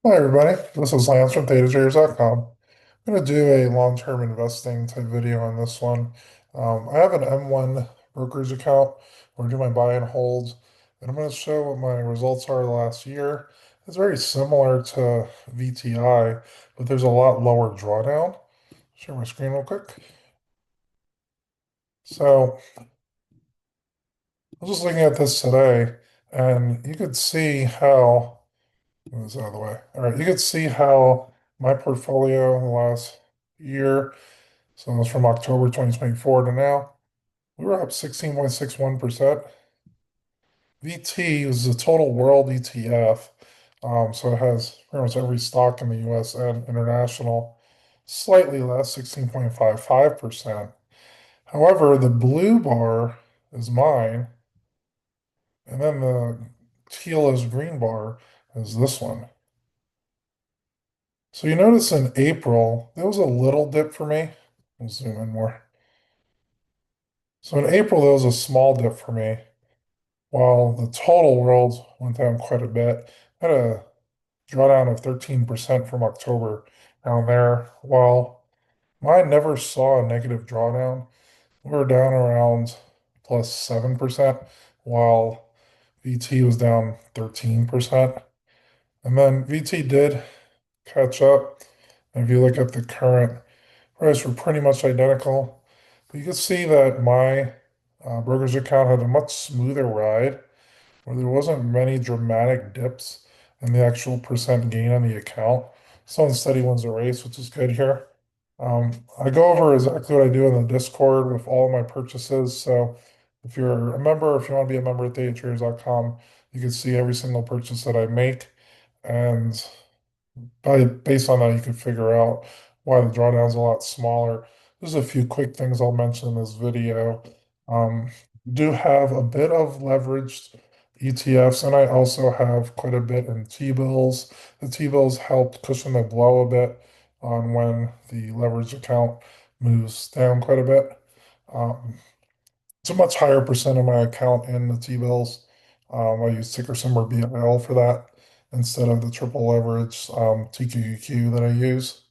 Hi, everybody. This is Lance from drawdowns.com. I'm going to do a long-term investing type video on this one. I have an M1 brokerage account where I do my buy and holds, and I'm going to show what my results are the last year. It's very similar to VTI, but there's a lot lower drawdown. Share my screen real quick. So I was just looking at this today, and you could see how move this out of the way. All right, you can see how my portfolio in the last year, so it's from October 2024 to now, we were up 16.61%. VT is the total world ETF. So it has pretty much every stock in the US and international, slightly less, 16.55%. However, the blue bar is mine, and then the tealish green bar is this one. So you notice in April, there was a little dip for me. We'll zoom in more. So in April, there was a small dip for me, while the total world went down quite a bit. I had a drawdown of 13% from October down there, while mine never saw a negative drawdown. We were down around plus 7%, while VT was down 13%. And then VT did catch up. And if you look at the current price, were pretty much identical. But you can see that my brokerage account had a much smoother ride where there wasn't many dramatic dips in the actual percent gain on the account. Someone steady wins the race, which is good here. I go over exactly what I do in the Discord with all my purchases. So if you're a member, if you want to be a member at daytraders.com, you can see every single purchase that I make. And based on that, you can figure out why the drawdown's a lot smaller. There's a few quick things I'll mention in this video. Um, do have a bit of leveraged ETFs, and I also have quite a bit in T-bills. The T-bills help cushion the blow a bit on when the leverage account moves down quite a bit. Um, it's a much higher percent of my account in the T-bills. I use ticker symbol BIL for that instead of the triple leverage TQQQ that I use.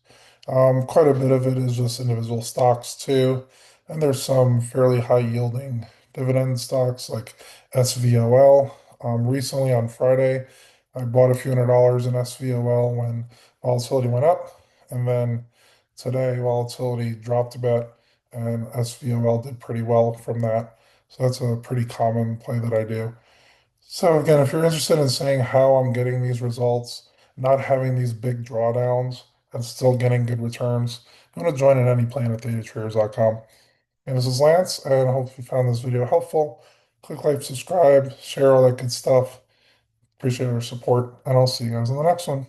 Quite a bit of it is just individual stocks too, and there's some fairly high yielding dividend stocks like SVOL. Recently on Friday, I bought a few $100s in SVOL when volatility went up, and then today volatility dropped a bit, and SVOL did pretty well from that. So that's a pretty common play that I do. So again, if you're interested in seeing how I'm getting these results, not having these big drawdowns and still getting good returns, I'm going to join in any plan at daytraders.com. And this is Lance, and I hope you found this video helpful. Click like, subscribe, share all that good stuff. Appreciate your support, and I'll see you guys in the next one.